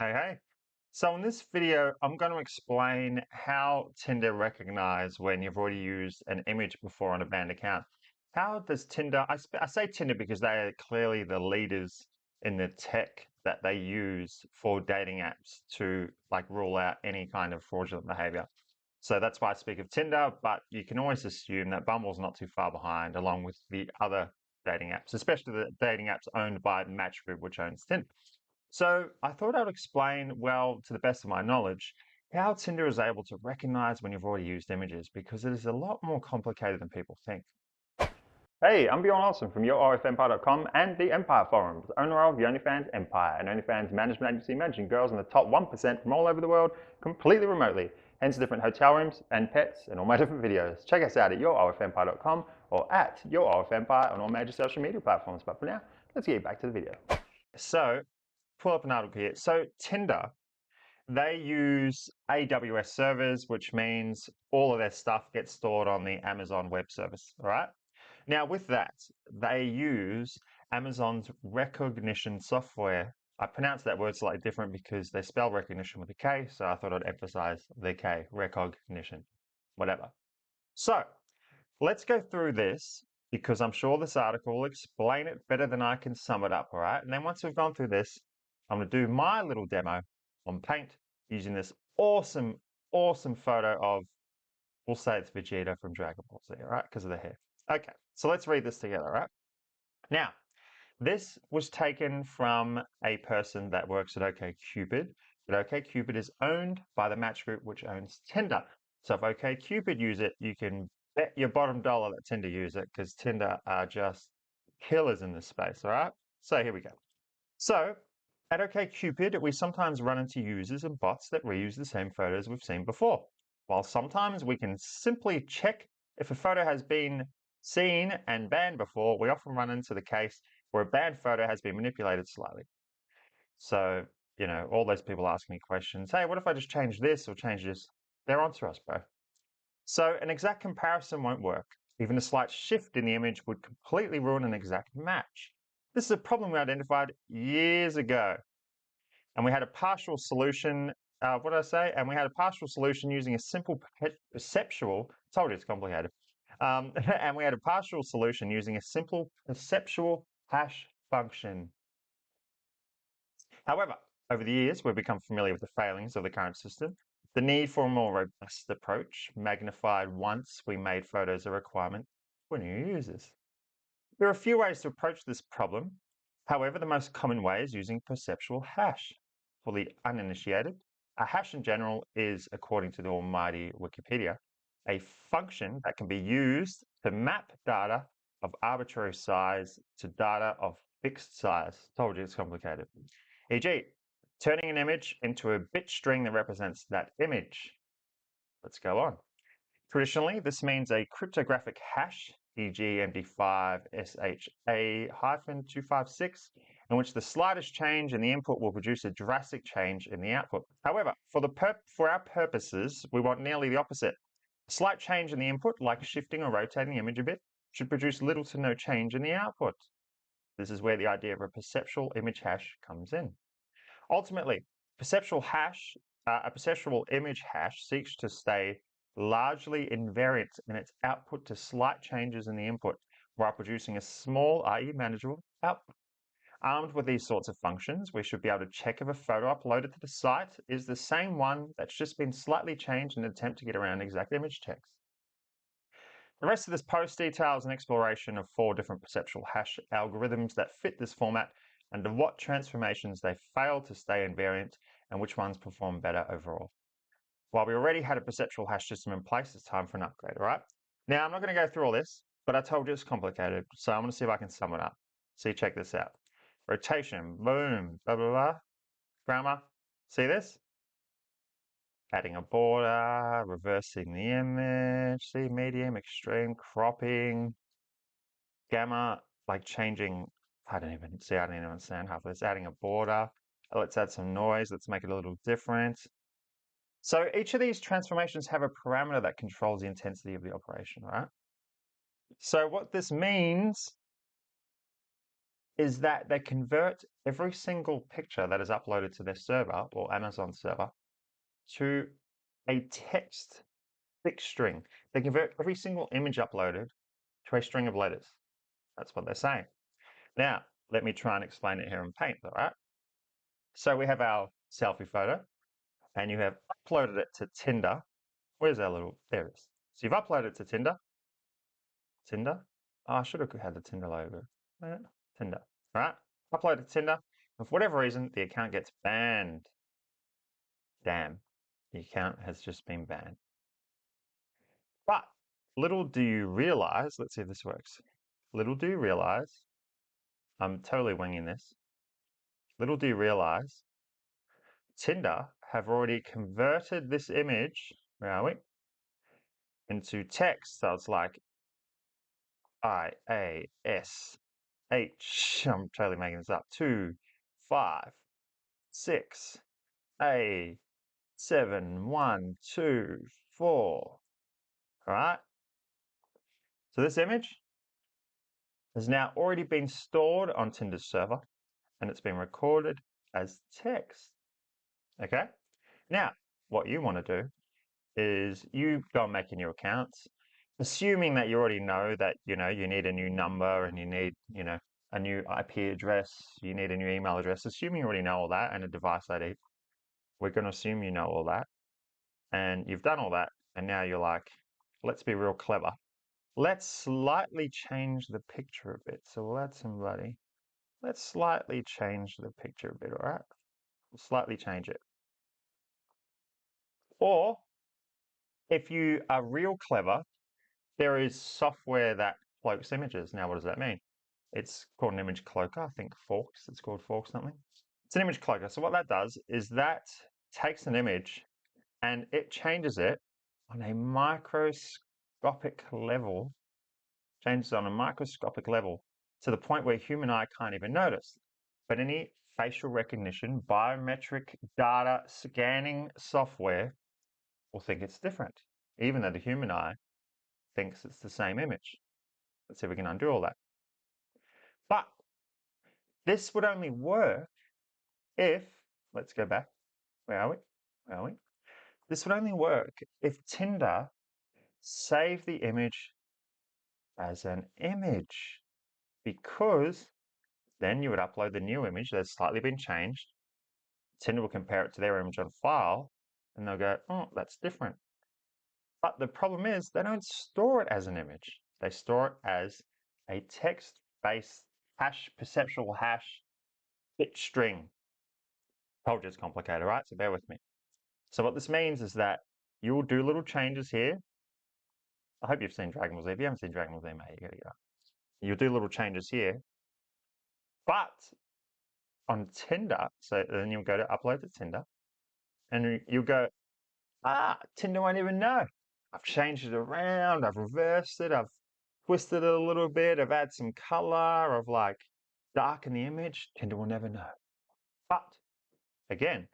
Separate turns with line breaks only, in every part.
Hey, hey. So in this video, I'm going to explain how Tinder recognize when you've already used an image before on a banned account. How does Tinder, I say Tinder because they are clearly the leaders in the tech that they use for dating apps to rule out any kind of fraudulent behavior. So that's why I speak of Tinder, but you can always assume that Bumble's not too far behind along with the other dating apps, especially the dating apps owned by Match Group, which owns Tinder. So I thought I'd explain, well, to the best of my knowledge, how Tinder is able to recognize when you've already used images because it is a lot more complicated than people think. Hey, I'm Bjorn Olsen from YourOFMpire.com and the Empire Forums, owner of the OnlyFans Empire, an OnlyFans management agency managing girls in the top 1% from all over the world completely remotely, hence different hotel rooms and pets and all my different videos. Check us out at YourOFMpire.com or at YourOFMpire on all major social media platforms. But for now, let's get back to the video. So pull up an article here. So Tinder, they use AWS servers, which means all of their stuff gets stored on the Amazon Web Service. All right. Now, with that, they use Amazon's recognition software. I pronounce that word slightly different because they spell recognition with a K, so I thought I'd emphasize the K, recognition, whatever. So let's go through this because I'm sure this article will explain it better than I can sum it up, all right? And then once we've gone through this, I'm going to do my little demo on Paint using this awesome, awesome photo of, we'll say it's Vegeta from Dragon Ball Z, all right? Because of the hair. Okay, so let's read this together, all right? Now, this was taken from a person that works at OkCupid. But OkCupid is owned by the Match Group, which owns Tinder. So if OkCupid use it, you can bet your bottom dollar that Tinder use it because Tinder are just killers in this space, all right? So here we go. So at OkCupid, we sometimes run into users and bots that reuse the same photos we've seen before. While sometimes we can simply check if a photo has been seen and banned before, we often run into the case where a banned photo has been manipulated slightly. So, all those people asking me questions, hey, what if I just change this or change this? They're onto us, bro. So an exact comparison won't work. Even a slight shift in the image would completely ruin an exact match. This is a problem we identified years ago. And we had a partial solution. What did I say? And we had a partial solution using a simple perceptual. Told you it's complicated. And we had a partial solution using a simple perceptual hash function. However, over the years, we've become familiar with the failings of the current system. The need for a more robust approach magnified once we made photos a requirement for new users. There are a few ways to approach this problem. However, the most common way is using perceptual hash. For the uninitiated, a hash in general is, according to the almighty Wikipedia, a function that can be used to map data of arbitrary size to data of fixed size. Told you it's complicated. E.g., turning an image into a bit string that represents that image. Let's go on. Traditionally, this means a cryptographic hash, e.g. MD5 SHA-256, in which the slightest change in the input will produce a drastic change in the output. However, for our purposes, we want nearly the opposite. A slight change in the input, like shifting or rotating the image a bit, should produce little to no change in the output. This is where the idea of a perceptual image hash comes in. Ultimately, a perceptual image hash seeks to stay largely invariant in its output to slight changes in the input while producing a small, i.e. manageable, output. Armed with these sorts of functions, we should be able to check if a photo uploaded to the site is the same one that's just been slightly changed in an attempt to get around exact image text. The rest of this post details an exploration of 4 different perceptual hash algorithms that fit this format and what transformations they fail to stay invariant and which ones perform better overall. While we already had a perceptual hash system in place, it's time for an upgrade, all right? Now, I'm not going to go through all this, but I told you it's complicated, so I'm going to see if I can sum it up. See, check this out. Rotation, boom, blah, blah, blah. Grammar, see this? Adding a border, reversing the image, see, medium, extreme, cropping, gamma, like changing, I don't even understand half of this. Adding a border, let's add some noise, let's make it a little different. So each of these transformations have a parameter that controls the intensity of the operation, right? So what this means is that they convert every single picture that is uploaded to their server or Amazon server to a text fixed string. They convert every single image uploaded to a string of letters. That's what they're saying. Now, let me try and explain it here in Paint, all right? So we have our selfie photo, and you have uploaded it to Tinder. Where's our little, there it is. So you've uploaded it to Tinder. Tinder? Oh, I should have had the Tinder logo. Tinder, all right? Uploaded to Tinder, and for whatever reason, the account gets banned. Damn, the account has just been banned. But little do you realize, let's see if this works. Little do you realize, I'm totally winging this. Little do you realize, Tinder have already converted this image, where are we, into text. So it's like IASH, I'm totally making this up, 2, 5, 6, A, 7, 1, 2, 4. All right. So this image has now already been stored on Tinder's server and it's been recorded as text. Okay. Now, what you want to do is you go and make your new accounts, assuming that you already know that, you need a new number and you need, a new IP address, you need a new email address, assuming you already know all that and a device ID. We're going to assume you know all that and you've done all that. And now you're like, let's be real clever. Let's slightly change the picture a bit. So we'll add somebody. Let's slightly change the picture a bit, all right? We'll slightly change it. Or if you are real clever, there is software that cloaks images. Now, what does that mean? It's called an image cloaker. I think Forks. It's called Forks something. It's an image cloaker. So what that does is that takes an image and it changes it on a microscopic level, changes on a microscopic level to the point where human eye can't even notice. But any facial recognition, biometric data scanning software will think it's different, even though the human eye thinks it's the same image. Let's see if we can undo all that. But this would only work if, let's go back. Where are we? Where are we? This would only work if Tinder saved the image as an image, because then you would upload the new image that's slightly been changed. Tinder will compare it to their image on file and they'll go, oh, that's different. But the problem is they don't store it as an image. They store it as a text-based hash, perceptual hash, bit string. Told you it's complicated, right? So bear with me. So what this means is that you'll do little changes here. I hope you've seen Dragon Ball Z. If you haven't seen Dragon Ball Z, mate, you gotta go. You'll do little changes here. But on Tinder, so then you'll go to upload to Tinder, and you'll go, Tinder won't even know. I've changed it around, I've reversed it, I've twisted it a little bit, I've added some color, I've like darkened the image. Tinder will never know. But again,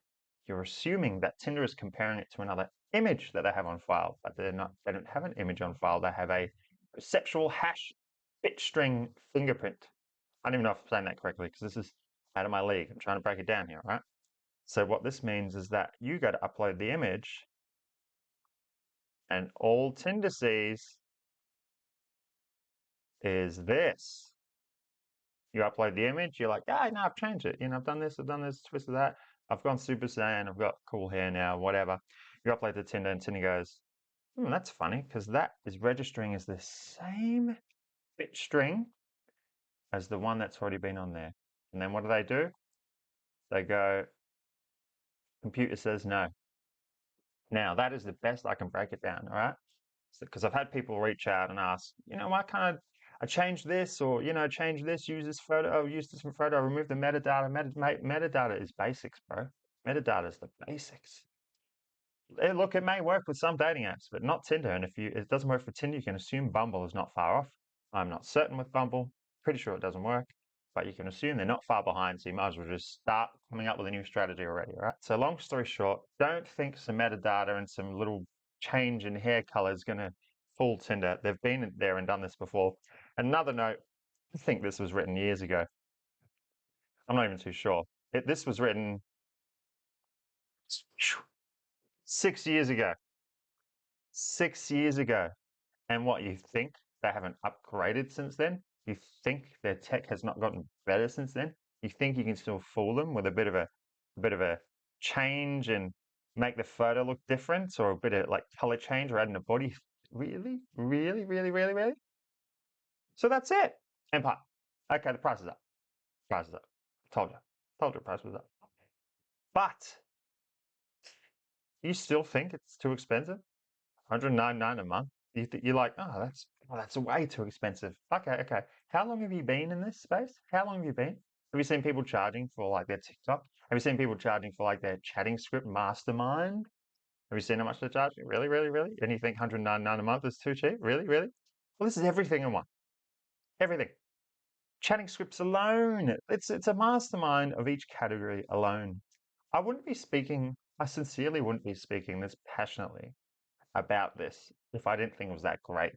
you're assuming that Tinder is comparing it to another image that they have on file, but they don't have an image on file. They have a perceptual hash bit string fingerprint. I don't even know if I'm saying that correctly because this is out of my league. I'm trying to break it down here, right? So what this means is that you go to upload the image and all Tinder sees is this. You upload the image, you're like, yeah, no, I've changed it. I've done this, twisted that. I've gone Super Saiyan, I've got cool hair now, whatever. You upload to Tinder and Tinder goes, that's funny because that is registering as the same bit string as the one that's already been on there. And then what do? They go, computer says no. Now, that is the best I can break it down, all right? Because I've had people reach out and ask, why can't I change this or, change this, use this photo, use this photo, remove the metadata. Metadata is basics, bro. Metadata is the basics. Look, it may work with some dating apps, but not Tinder. And if it doesn't work for Tinder, you can assume Bumble is not far off. I'm not certain with Bumble. Pretty sure it doesn't work, but you can assume they're not far behind. So you might as well just start coming up with a new strategy already, right? So long story short, don't think some metadata and some little change in hair color is going to fool Tinder. They've been there and done this before. Another note, I think this was written years ago. I'm not even too sure. This was written 6 years ago. 6 years ago. And what, you think they haven't upgraded since then? You think their tech has not gotten better since then? You think you can still fool them with a bit of a change and make the photo look different, or a bit of like color change or adding a body? Really? Really, really, really, really? So that's it. Empire. Okay, the price is up. Price is up. Told you. Told you the price was up. But you still think it's too expensive? 199 a month. You're like, that's way too expensive. Okay. How long have you been in this space? How long have you been? Have you seen people charging for like their TikTok? Have you seen people charging for like their chatting script mastermind? Have you seen how much they're charging? Really, really, really? And you think 199 a month is too cheap? Really, really? Well, this is everything in one. Everything. Chatting scripts alone. It's a mastermind of each category alone. I sincerely wouldn't be speaking this passionately about this if I didn't think it was that great.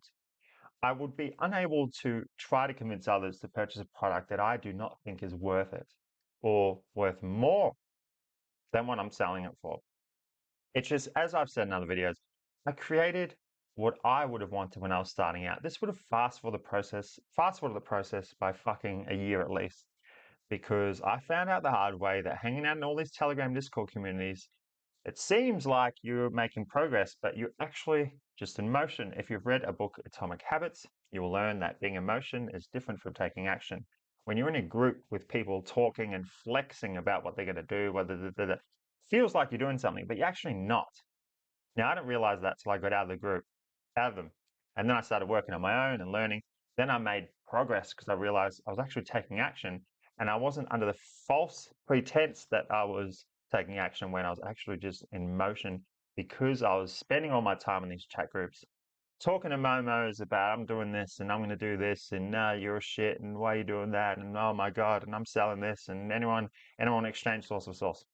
I would be unable to try to convince others to purchase a product that I do not think is worth it or worth more than what I'm selling it for. It's just, as I've said in other videos, I created what I would have wanted when I was starting out. This would have fast-forwarded the process by fucking a year at least, because I found out the hard way that hanging out in all these Telegram Discord communities, it seems like you're making progress, but you're actually just in motion. If you've read a book, Atomic Habits, you will learn that being in motion is different from taking action. When you're in a group with people talking and flexing about what they're going to do, it feels like you're doing something, but you're actually not. Now, I didn't realize that till I got out of the group, out of them. And then I started working on my own and learning. Then I made progress because I realized I was actually taking action, and I wasn't under the false pretense that I was taking action when I was actually just in motion, because I was spending all my time in these chat groups talking to momos about I'm doing this and I'm going to do this, and no, you're a shit, and why are you doing that, and oh my god, and I'm selling this, and anyone exchange source of source.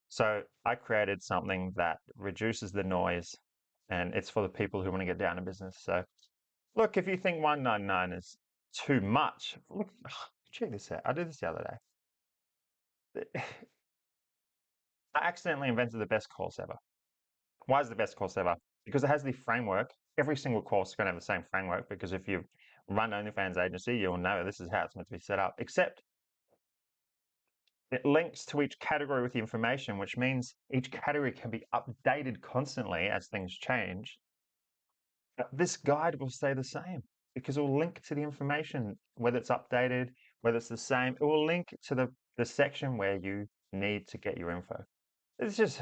So I created something that reduces the noise, and it's for the people who want to get down to business. So look, if you think 199 is too much, look, check this out. I did this the other day. I accidentally invented the best course ever. Why is it the best course ever? Because it has the framework. Every single course is going to have the same framework, because if you run OnlyFans agency, you'll know this is how it's meant to be set up. Except it links to each category with the information, which means each category can be updated constantly as things change. But this guide will stay the same because it will link to the information, whether it's updated, whether it's the same. It will link to the section where you need to get your info. It's just,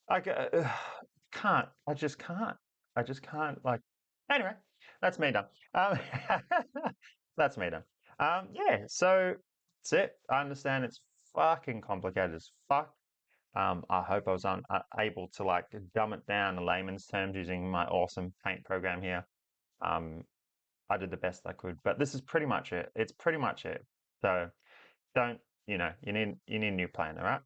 I can't. I just can't. I just can't. Like, anyway, that's me done. Um, that's me done. Yeah, so that's it. I understand it's fucking complicated as fuck. I hope I was able to like dumb it down to layman's terms using my awesome paint program here. Um, I did the best I could, but this is pretty much it. It's pretty much it. So don't, you need a new plan, all right?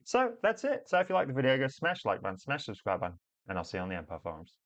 So that's it. So if you like the video, go smash the like button, smash the subscribe button, and I'll see you on the Empire forums.